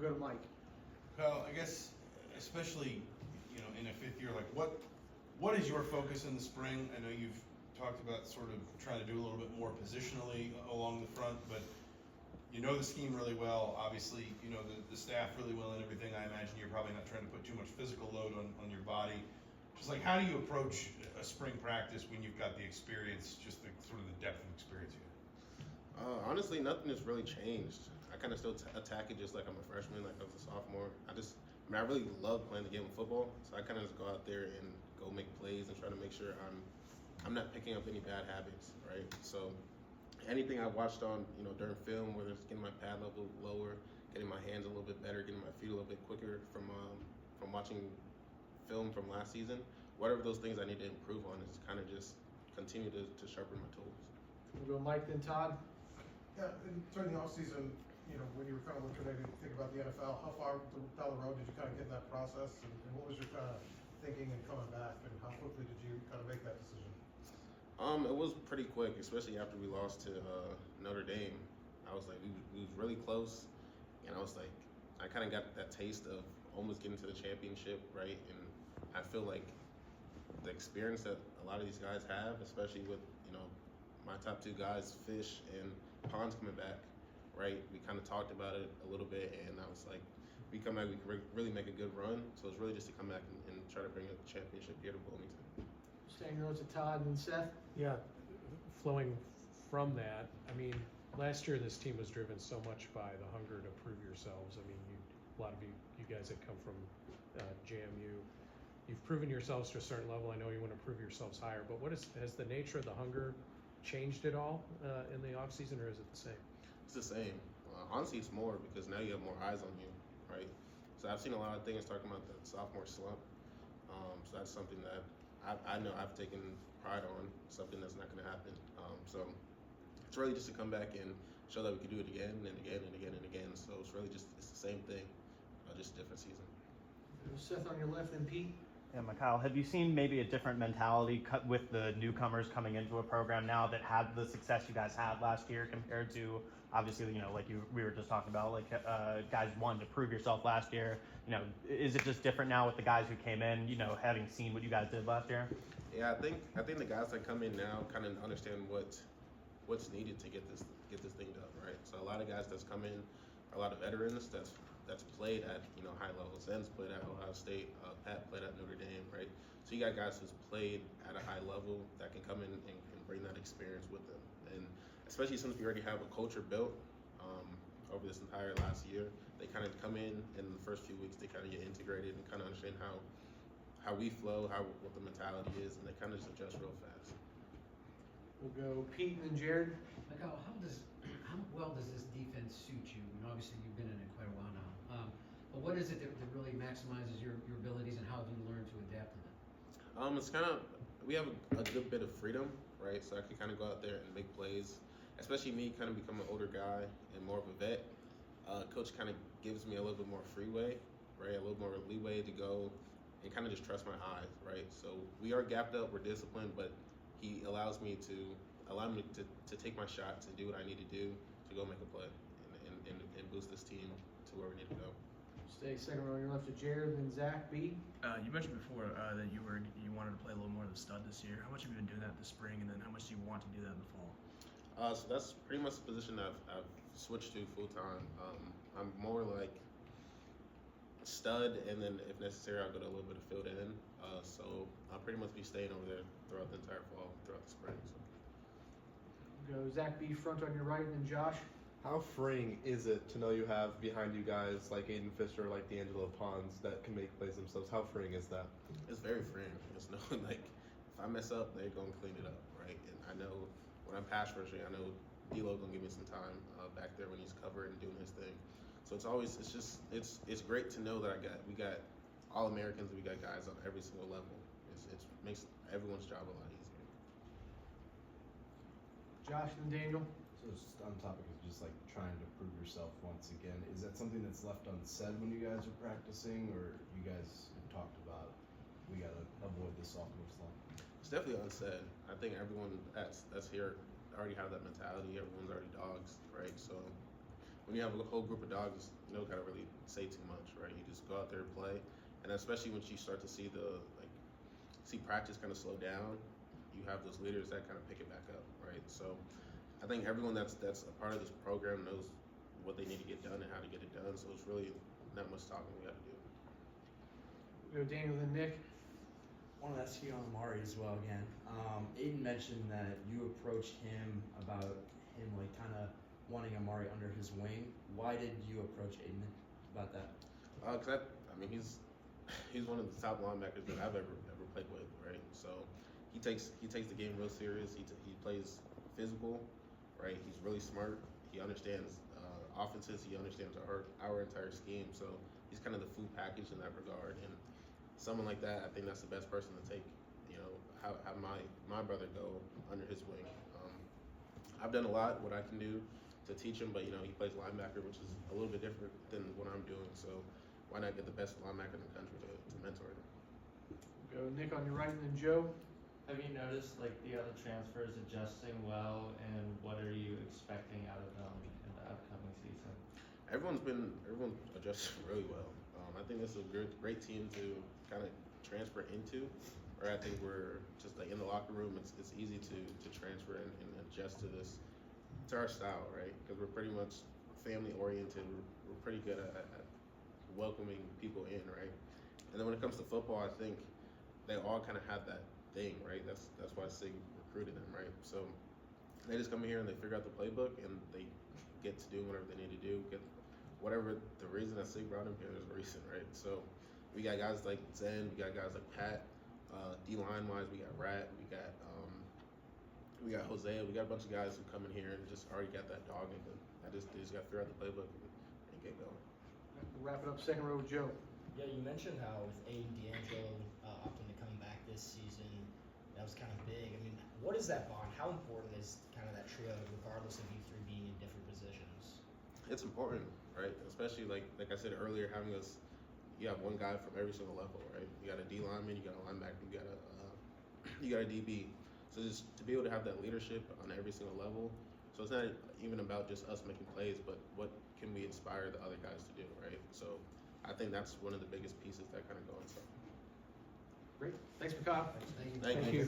We'll go to Mike. Well, I guess, especially, in a fifth year, like what is your focus in the spring? I know you've talked about sort of trying to do a little bit more positionally along the front, but you know the scheme really well. Obviously, you know the staff really well and everything. I imagine you're probably not trying to put too much physical load on your body. Just like, how do you approach a spring practice when you've got the experience, just the sort of the depth of experience you have? Honestly, nothing has really changed. I kind of still attack it just like I'm a freshman, like I was a sophomore. I really love playing the game of football, so I kind of just go out there and go make plays and try to make sure I'm not picking up any bad habits, right? So anything I watched on, during film, whether it's getting my pad level lower, getting my hands a little bit better, getting my feet a little bit quicker from watching film from last season, whatever those things I need to improve on is kind of just continue to sharpen my tools. We'll go Mike, then Todd. Yeah, during the offseason, when you were kind of looking at it, think about the NFL, how far down the road did you kind of get in that process? And what was your kind of thinking and coming back? And how quickly did you kind of make that decision? It was pretty quick, especially after we lost to Notre Dame. I was like, we was really close, and I was like, I kind of got that taste of almost getting to the championship, right? And I feel like the experience that a lot of these guys have, especially with my top two guys, Fish and Pons, coming back, right? We kind of talked about it a little bit, and I was like, we come back, we can really make a good run. So it's really just to come back and try to bring a championship here to Bloomington. Staying rows to Todd and Seth. Yeah, flowing from that, I mean, last year this team was driven so much by the hunger to prove yourselves. I mean, a lot of you guys that come from JMU, you've proven yourselves to a certain level. I know you want to prove yourselves higher, but has the nature of the hunger changed at all in the off season, or is it the same? It's the same. Honestly, it's more because now you have more eyes on you, right? So I've seen a lot of things talking about the sophomore slump. So that's something that I know I've taken pride on, something that's not going to happen. So it's really just to come back and show that we can do it again and again and again and again. So it's really it's the same thing, just a different season. Seth on your left, then Pete. Yeah, Mikail, have you seen maybe a different mentality with the newcomers coming into a program now that had the success you guys had last year compared to, obviously, we were just talking about, guys wanted to prove yourself last year. Is it just different now with the guys who came in, having seen what you guys did last year? Yeah, I think the guys that come in now kind of understand what's needed to get this thing done, right? So a lot of guys that's come in, a lot of veterans that's played at high levels. Zen's played at Ohio State, Pat played at Notre Dame, right? So you got guys who's played at a high level that can come in and bring that experience with them. And especially since we already have a culture built over this entire last year, they kind of come in and in the first few weeks they kind of get integrated and kind of understand how we flow, what the mentality is, and they kind of just adjust real fast. We'll go Pete and then Jared. Mikail, how well does this defense suit you? Obviously you've been in it quite a while now. But what is it that really maximizes your abilities, and how do you learn to adapt to them? It's kind of, we have a good bit of freedom, right? So I can kind of go out there and make plays, especially me kind of become an older guy and more of a vet. Coach kind of gives me a little bit more freeway, right? A little more leeway to go and kind of just trust my eyes, right? So we are gapped up, we're disciplined, but he allows me to take my shots and do what I need to do to go make a play and boost this team to where we need to go. Stay second row on your left to Jared, then Zach B. You mentioned before that you wanted to play a little more of the stud this year. How much have you been doing that this spring, and then how much do you want to do that in the fall? So that's pretty much the position that I've switched to full time. I'm more like stud, and then if necessary, I'll go to a little bit of field end. So I'll pretty much be staying over there throughout the entire fall, throughout the spring. So. Go Zach B front on your right, and then Josh. How freeing is it to know you have behind you guys like Aiden Fisher, like D'Angelo Pons that can make plays themselves? How freeing is that? It's very freeing. It's knowing like if I mess up, they're gonna clean it up, right? And I know when I'm pass rushing, I know D'Lo gonna give me some time back there when he's covered and doing his thing. So it's great to know that we got all Americans, we got guys on every single level. It makes everyone's job a lot easier. Josh and Daniel. So just on the topic of just like trying to prove yourself once again, is that something that's left unsaid when you guys are practicing, or you guys have talked about we gotta avoid the sophomore slump? It's definitely unsaid. I think everyone that's here already have that mentality. Everyone's already dogs, right? So when you have a whole group of dogs, you don't gotta really say too much, right? You just go out there and play, and especially once you start to see practice kind of slow down, you have those leaders that kind of pick it back up, right? So I think everyone that's a part of this program knows what they need to get done and how to get it done. So it's really not much talking we got to do. We go Daniel, then Nick. I want to ask you on Amari as well again. Aiden mentioned that you approached him about him like kind of wanting Amari under his wing. Why did you approach Aiden about that? Cause I mean he's one of the top linebackers that I've ever played with, right? So he takes the game real serious. He plays physical, right? He's really smart. He understands offenses. He understands our entire scheme. So he's kind of the full package in that regard. And someone like that, I think that's the best person to take. You know, have my brother go under his wing. I've done a lot what I can do to teach him, but you know he plays linebacker, which is a little bit different than what I'm doing. So why not get the best linebacker in the country to mentor him? Go Nick on your right, and then Joe. Have you noticed like the other transfers adjusting well, and what are you expecting out of them in the upcoming season? Everyone's adjusted really well. I think this is a great team to kind of transfer into. Or I think we're just like in the locker room. It's easy to transfer and adjust to our style, right? Because we're pretty much family oriented. We're pretty good at welcoming people in, right? And then when it comes to football, I think they all kind of have that thing, right? That's why Sig recruited them, right? So they just come here and they figure out the playbook and they get to do whatever they need to do. Get whatever the reason that Sig brought him here is a reason, right? So we got guys like Zen, we got guys like Pat. D-line wise, we got Rat, we got Jose, we got a bunch of guys who come in here and just already got that dog in them. They just got to figure out the playbook and get going. We'll wrap it up second row with Joe. Yeah, you mentioned how with Aiden D'Angelo opting to come back this season, that was kind of big. I mean, what is that bond? How important is kind of that trio, regardless of you three being in different positions? It's important, right? Especially like I said earlier, having us. You have one guy from every single level, right? You got a D lineman, you got a linebacker, you got a DB. So just to be able to have that leadership on every single level. So it's not even about just us making plays, but what can we inspire the other guys to do, right? So I think that's one of the biggest pieces that kind of go inside. Great. Thanks, Mikail. Thank you. Thank you.